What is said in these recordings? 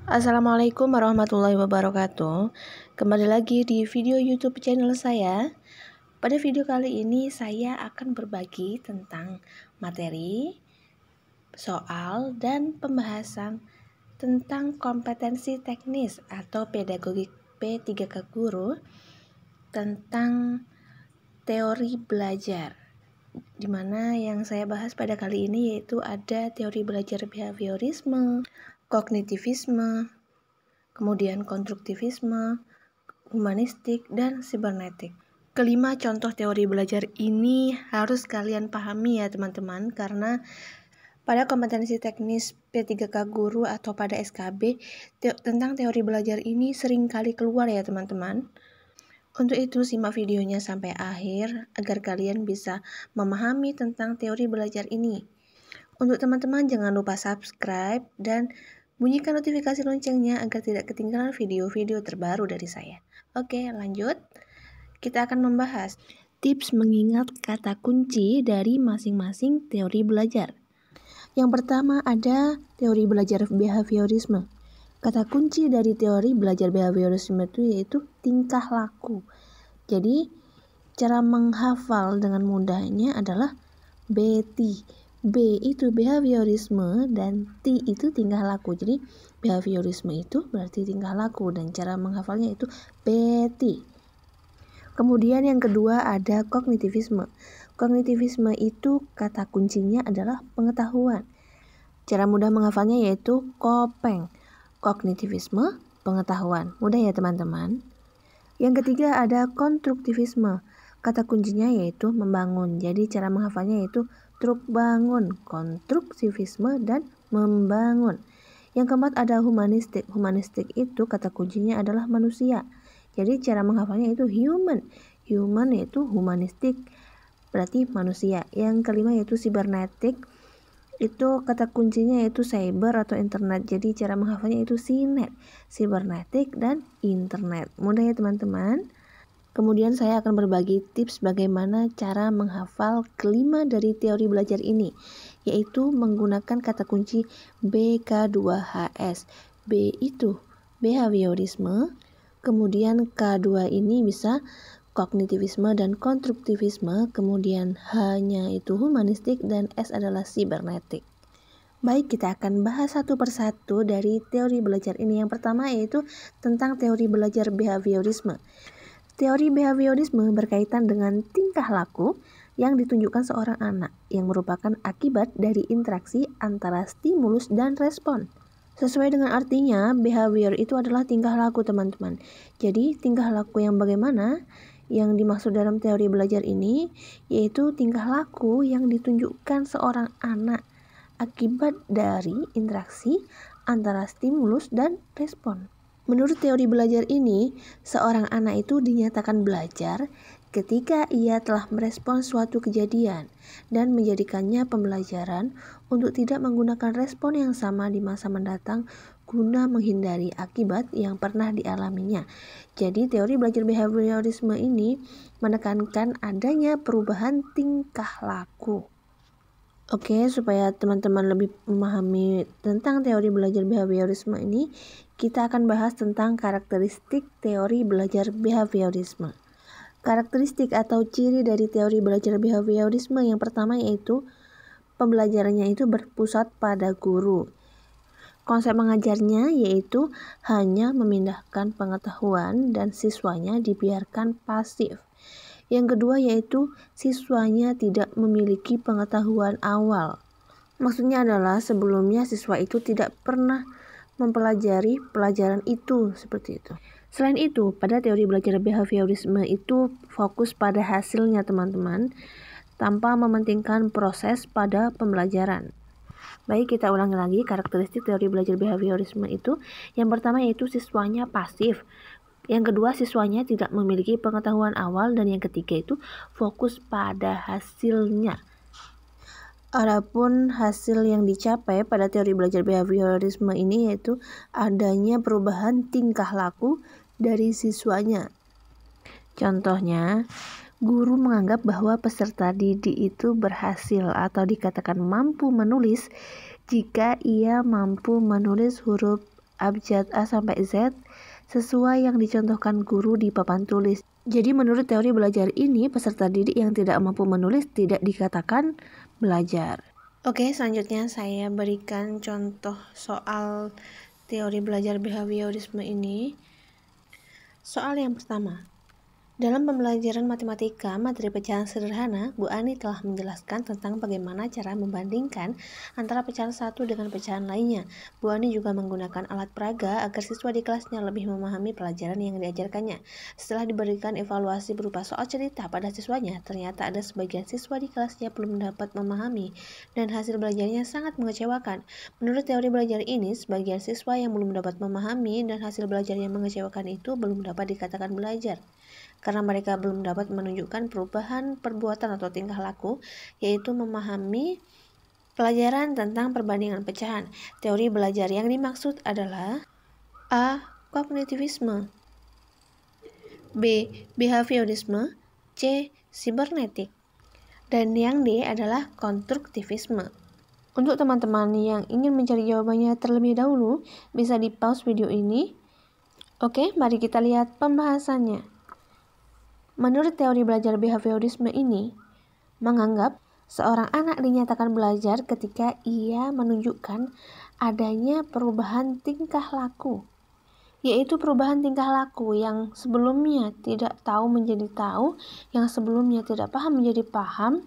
Assalamualaikum warahmatullahi wabarakatuh. Kembali lagi di video YouTube channel saya. Pada video kali ini saya akan berbagi tentang materi, soal, dan pembahasan tentang kompetensi teknis atau pedagogik P3K Guru tentang teori belajar. Dimana yang saya bahas pada kali ini yaitu ada teori belajar behaviorisme, kognitivisme, kemudian konstruktivisme, humanistik, dan sibernetik. Kelima contoh teori belajar ini harus kalian pahami ya teman-teman, karena pada kompetensi teknis P3K Guru atau pada SKB tentang teori belajar ini sering kali keluar ya teman-teman. Untuk itu simak videonya sampai akhir agar kalian bisa memahami tentang teori belajar ini. Untuk teman-teman jangan lupa subscribe dan bunyikan notifikasi loncengnya agar tidak ketinggalan video-video terbaru dari saya. Oke, lanjut. Kita akan membahas tips mengingat kata kunci dari masing-masing teori belajar. Yang pertama ada teori belajar behaviorisme. Kata kunci dari teori belajar behaviorisme itu yaitu tingkah laku. Jadi, cara menghafal dengan mudahnya adalah BT. B itu behaviorisme dan T itu tingkah laku. Jadi behaviorisme itu berarti tingkah laku dan cara menghafalnya itu BT. Kemudian yang kedua ada kognitivisme. Kognitivisme itu kata kuncinya adalah pengetahuan. Cara mudah menghafalnya yaitu kopeng. Kognitivisme, pengetahuan. Mudah ya teman-teman. Yang ketiga ada konstruktivisme. Kata kuncinya yaitu membangun. Jadi cara menghafalnya yaitu truk bangun, konstruktivisme, dan membangun. Yang keempat ada humanistik. Humanistik itu kata kuncinya adalah manusia. Jadi cara menghafalnya itu human. Human yaitu humanistik, berarti manusia. Yang kelima yaitu sibernetik. Itu kata kuncinya yaitu cyber atau internet. Jadi cara menghafalnya itu sinet, sibernetik, dan internet. Mudah ya teman-teman. Kemudian saya akan berbagi tips bagaimana cara menghafal kelima dari teori belajar ini, yaitu menggunakan kata kunci BK2HS. B itu behaviorisme, kemudian K2 ini bisa kognitivisme dan konstruktivisme, kemudian H-nya itu humanistik, dan S adalah sibernetik. Baik, kita akan bahas satu persatu dari teori belajar ini. Yang pertama yaitu tentang teori belajar behaviorisme. Teori behaviorisme berkaitan dengan tingkah laku yang ditunjukkan seorang anak yang merupakan akibat dari interaksi antara stimulus dan respon. Sesuai dengan artinya, behavior itu adalah tingkah laku teman-teman. Jadi tingkah laku yang bagaimana yang dimaksud dalam teori belajar ini yaitu tingkah laku yang ditunjukkan seorang anak akibat dari interaksi antara stimulus dan respon. Menurut teori belajar ini, seorang anak itu dinyatakan belajar ketika ia telah merespons suatu kejadian dan menjadikannya pembelajaran untuk tidak menggunakan respon yang sama di masa mendatang guna menghindari akibat yang pernah dialaminya. Jadi teori belajar behaviorisme ini menekankan adanya perubahan tingkah laku. Oke, supaya teman-teman lebih memahami tentang teori belajar behaviorisme ini, kita akan bahas tentang karakteristik teori belajar behaviorisme. Karakteristik atau ciri dari teori belajar behaviorisme yang pertama yaitu pembelajarannya itu berpusat pada guru. Konsep mengajarnya yaitu hanya memindahkan pengetahuan dan siswanya dibiarkan pasif. Yang kedua yaitu siswanya tidak memiliki pengetahuan awal. Maksudnya adalah sebelumnya siswa itu tidak pernah mempelajari pelajaran itu, seperti itu. Selain itu, pada teori belajar behaviorisme itu fokus pada hasilnya teman-teman, tanpa mementingkan proses pada pembelajaran. Baik, kita ulangi lagi karakteristik teori belajar behaviorisme itu. Yang pertama yaitu siswanya pasif. Yang kedua, siswanya tidak memiliki pengetahuan awal, dan yang ketiga itu fokus pada hasilnya. Adapun hasil yang dicapai pada teori belajar behaviorisme ini yaitu adanya perubahan tingkah laku dari siswanya. Contohnya, guru menganggap bahwa peserta didik itu berhasil atau dikatakan mampu menulis jika ia mampu menulis huruf abjad A sampai Z sesuai yang dicontohkan guru di papan tulis. Jadi menurut teori belajar ini, peserta didik yang tidak mampu menulis tidak dikatakan belajar. Oke, selanjutnya saya berikan contoh soal teori belajar behaviorisme ini. Soal yang pertama. Dalam pembelajaran matematika materi pecahan sederhana, Bu Ani telah menjelaskan tentang bagaimana cara membandingkan antara pecahan satu dengan pecahan lainnya. Bu Ani juga menggunakan alat peraga agar siswa di kelasnya lebih memahami pelajaran yang diajarkannya. Setelah diberikan evaluasi berupa soal cerita pada siswanya, ternyata ada sebagian siswa di kelasnya belum dapat memahami dan hasil belajarnya sangat mengecewakan. Menurut teori belajar ini, sebagian siswa yang belum dapat memahami dan hasil belajar yang mengecewakan itu belum dapat dikatakan belajar, karena mereka belum dapat menunjukkan perubahan perbuatan atau tingkah laku, yaitu memahami pelajaran tentang perbandingan pecahan. Teori belajar yang dimaksud adalah A. Kognitivisme, B. Behaviorisme, C. Sibernetik, dan yang D adalah konstruktivisme. Untuk teman-teman yang ingin mencari jawabannya terlebih dahulu, bisa di pause video ini. Oke, mari kita lihat pembahasannya. Menurut teori belajar behaviorisme ini, menganggap seorang anak dinyatakan belajar ketika ia menunjukkan adanya perubahan tingkah laku, yaitu perubahan tingkah laku yang sebelumnya tidak tahu menjadi tahu, yang sebelumnya tidak paham menjadi paham,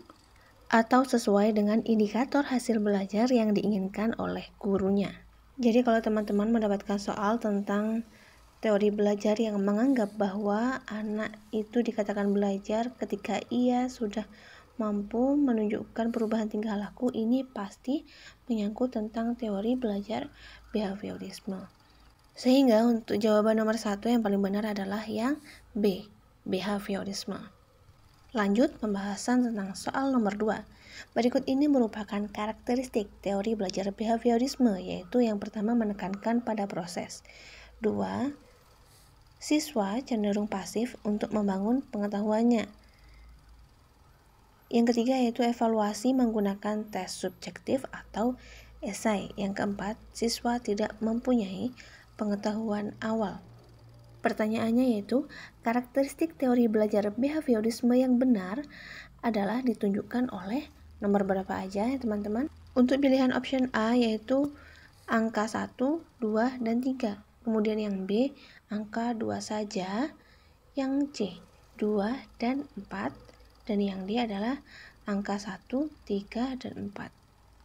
atau sesuai dengan indikator hasil belajar yang diinginkan oleh gurunya. Jadi kalau teman-teman mendapatkan soal tentang teori belajar yang menganggap bahwa anak itu dikatakan belajar ketika ia sudah mampu menunjukkan perubahan tingkah laku, ini pasti menyangkut tentang teori belajar behaviorisme. Sehingga untuk jawaban nomor 1 yang paling benar adalah yang B, behaviorisme. Lanjut pembahasan tentang soal nomor 2. Berikut ini merupakan karakteristik teori belajar behaviorisme, yaitu yang pertama menekankan pada proses. 2. Siswa cenderung pasif untuk membangun pengetahuannya. Yang ketiga yaitu evaluasi menggunakan tes subjektif atau esai. Yang keempat, siswa tidak mempunyai pengetahuan awal. Pertanyaannya yaitu, karakteristik teori belajar behaviorisme yang benar adalah ditunjukkan oleh nomor berapa aja ya teman-teman? Untuk pilihan option A yaitu angka 1, 2, dan 3. Kemudian yang B, angka 2 saja. Yang C, 2 dan 4. Dan yang D adalah angka 1, 3, dan 4.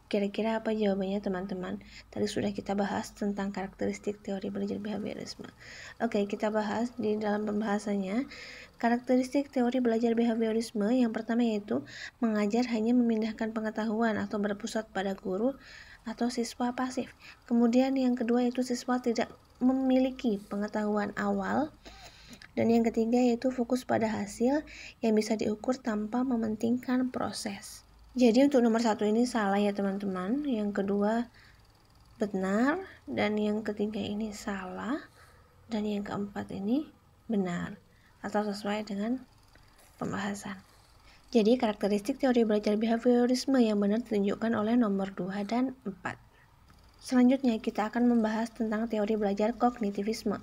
Kira-kira apa jawabannya teman-teman? Tadi sudah kita bahas tentang karakteristik teori belajar behaviorisme. Oke, kita bahas di dalam pembahasannya. Karakteristik teori belajar behaviorisme yang pertama yaitu mengajar hanya memindahkan pengetahuan atau berpusat pada guru atau siswa pasif. Kemudian yang kedua yaitu siswa tidak memiliki pengetahuan awal. Dan yang ketiga yaitu fokus pada hasil yang bisa diukur tanpa mementingkan proses. Jadi untuk nomor 1 ini salah ya teman-teman. Yang kedua benar, dan yang ketiga ini salah, dan yang keempat ini benar atau sesuai dengan pembahasan. Jadi karakteristik teori belajar behaviorisme yang benar ditunjukkan oleh nomor 2 dan 4. Selanjutnya kita akan membahas tentang teori belajar kognitivisme.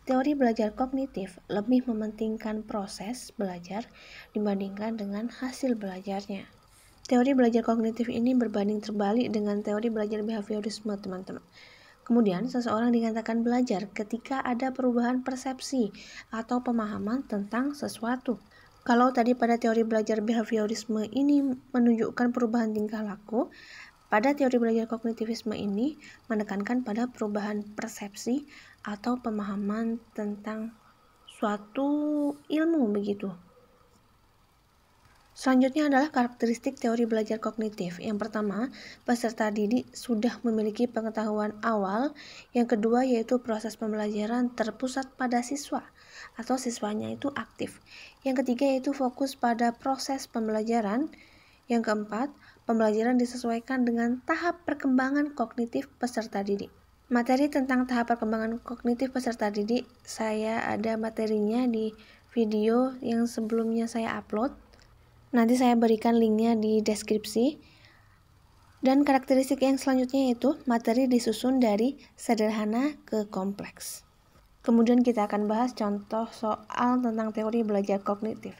Teori belajar kognitif lebih mementingkan proses belajar dibandingkan dengan hasil belajarnya. Teori belajar kognitif ini berbanding terbalik dengan teori belajar behaviorisme, teman-teman. Kemudian, seseorang dikatakan belajar ketika ada perubahan persepsi atau pemahaman tentang sesuatu. Kalau tadi pada teori belajar behaviorisme ini menunjukkan perubahan tingkah laku, pada teori belajar kognitivisme ini menekankan pada perubahan persepsi atau pemahaman tentang suatu ilmu begitu. Selanjutnya adalah karakteristik teori belajar kognitif. Yang pertama, peserta didik sudah memiliki pengetahuan awal. Yang kedua yaitu proses pembelajaran terpusat pada siswa atau siswanya itu aktif. Yang ketiga yaitu fokus pada proses pembelajaran. Yang keempat, pembelajaran disesuaikan dengan tahap perkembangan kognitif peserta didik. Materi tentang tahap perkembangan kognitif peserta didik, saya ada materinya di video yang sebelumnya saya upload. Nanti saya berikan linknya di deskripsi. Dan karakteristik yang selanjutnya yaitu materi disusun dari sederhana ke kompleks. Kemudian kita akan bahas contoh soal tentang teori belajar kognitif.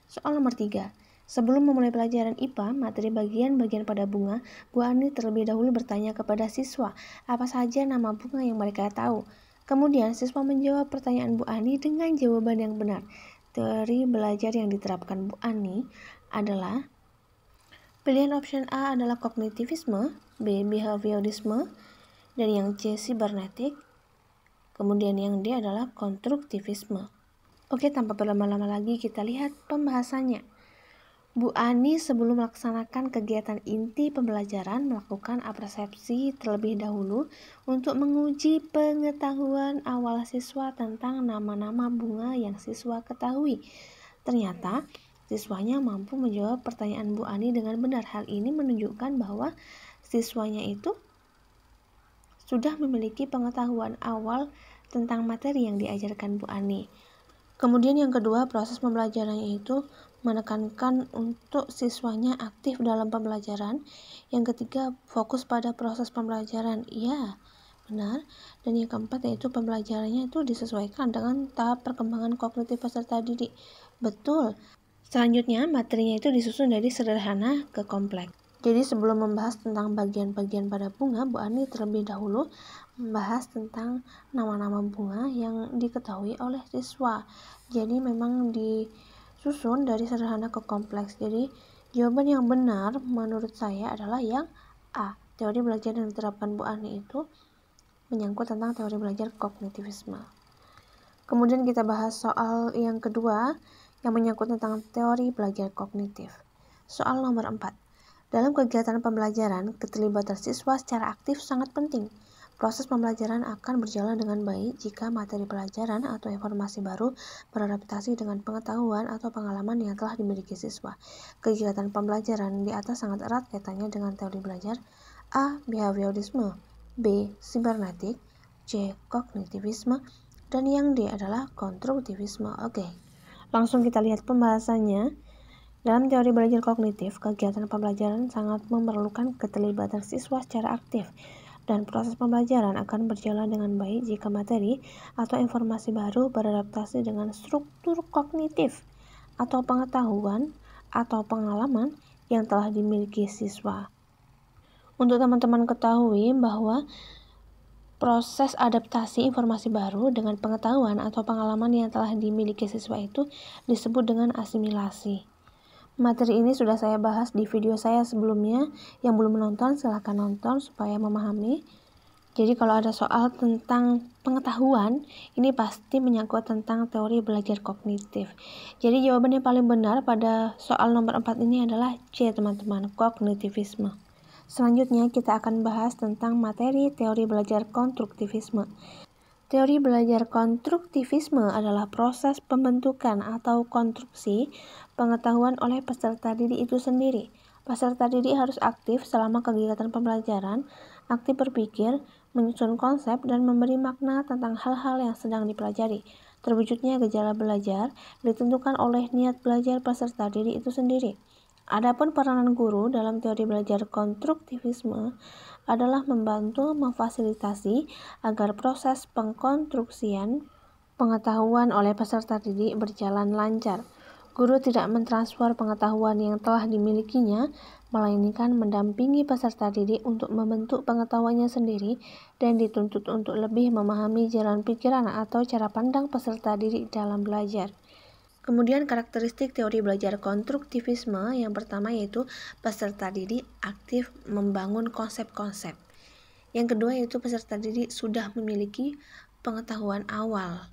Soal nomor 3. Sebelum memulai pelajaran IPA, materi bagian-bagian pada bunga, Bu Ani terlebih dahulu bertanya kepada siswa apa saja nama bunga yang mereka tahu. Kemudian siswa menjawab pertanyaan Bu Ani dengan jawaban yang benar. Teori belajar yang diterapkan Bu Ani adalah pilihan option A adalah kognitivisme, B behaviorisme, dan yang C sibernetik, kemudian yang D adalah konstruktivisme. Oke, tanpa berlama-lama lagi kita lihat pembahasannya. Bu Ani sebelum melaksanakan kegiatan inti pembelajaran melakukan apersepsi terlebih dahulu untuk menguji pengetahuan awal siswa tentang nama-nama bunga yang siswa ketahui. Ternyata siswanya mampu menjawab pertanyaan Bu Ani dengan benar. Hal ini menunjukkan bahwa siswanya itu sudah memiliki pengetahuan awal tentang materi yang diajarkan Bu Ani. Kemudian yang kedua, proses pembelajarannya itu menekankan untuk siswanya aktif dalam pembelajaran. Yang ketiga, fokus pada proses pembelajaran. Iya, benar. Dan yang keempat yaitu pembelajarannya itu disesuaikan dengan tahap perkembangan kognitif peserta didik. Betul. Selanjutnya, materinya itu disusun dari sederhana ke kompleks. Jadi sebelum membahas tentang bagian-bagian pada bunga, Bu Ani terlebih dahulu membahas tentang nama-nama bunga yang diketahui oleh siswa. Jadi memang disusun dari sederhana ke kompleks. Jadi jawaban yang benar menurut saya adalah yang A. Teori belajar yang diterapkan Bu Ani itu menyangkut tentang teori belajar kognitivisme. Kemudian kita bahas soal yang kedua yang menyangkut tentang teori belajar kognitif. Soal nomor 4. Dalam kegiatan pembelajaran, keterlibatan siswa secara aktif sangat penting. Proses pembelajaran akan berjalan dengan baik jika materi pelajaran atau informasi baru beradaptasi dengan pengetahuan atau pengalaman yang telah dimiliki siswa. Kegiatan pembelajaran di atas sangat erat kaitannya dengan teori belajar. A. Behaviorisme, B. Sibernetik, C. Kognitivisme, dan yang D adalah konstruktivisme. Oke, langsung kita lihat pembahasannya. Dalam teori belajar kognitif, kegiatan pembelajaran sangat memerlukan keterlibatan siswa secara aktif, dan proses pembelajaran akan berjalan dengan baik jika materi atau informasi baru beradaptasi dengan struktur kognitif atau pengetahuan atau pengalaman yang telah dimiliki siswa. Untuk teman-teman ketahui bahwa proses adaptasi informasi baru dengan pengetahuan atau pengalaman yang telah dimiliki siswa itu disebut dengan asimilasi. Materi ini sudah saya bahas di video saya sebelumnya. Yang belum menonton silahkan nonton supaya memahami. Jadi kalau ada soal tentang pengetahuan, ini pasti menyangkut tentang teori belajar kognitif. Jadi jawaban yang paling benar pada soal nomor 4 ini adalah C, teman-teman, kognitivisme. Selanjutnya kita akan bahas tentang materi teori belajar konstruktivisme. Teori belajar konstruktivisme adalah proses pembentukan atau konstruksi pengetahuan oleh peserta didik itu sendiri. Peserta didik harus aktif selama kegiatan pembelajaran, aktif berpikir, menyusun konsep, dan memberi makna tentang hal-hal yang sedang dipelajari. Terwujudnya gejala belajar ditentukan oleh niat belajar peserta didik itu sendiri. Adapun peranan guru dalam teori belajar konstruktivisme adalah membantu memfasilitasi agar proses pengkonstruksian pengetahuan oleh peserta didik berjalan lancar. Guru tidak mentransfer pengetahuan yang telah dimilikinya, melainkan mendampingi peserta didik untuk membentuk pengetahuannya sendiri dan dituntut untuk lebih memahami jalan pikiran atau cara pandang peserta didik dalam belajar. Kemudian karakteristik teori belajar konstruktivisme yang pertama yaitu peserta didik aktif membangun konsep-konsep. Yang kedua yaitu peserta didik sudah memiliki pengetahuan awal.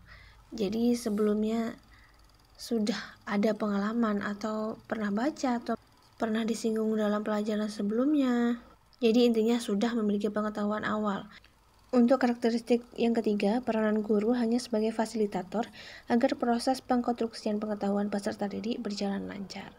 Jadi sebelumnya sudah ada pengalaman atau pernah baca atau pernah disinggung dalam pelajaran sebelumnya. Jadi intinya sudah memiliki pengetahuan awal. Untuk karakteristik yang ketiga, peranan guru hanya sebagai fasilitator agar proses pengkonstruksian pengetahuan peserta didik berjalan lancar.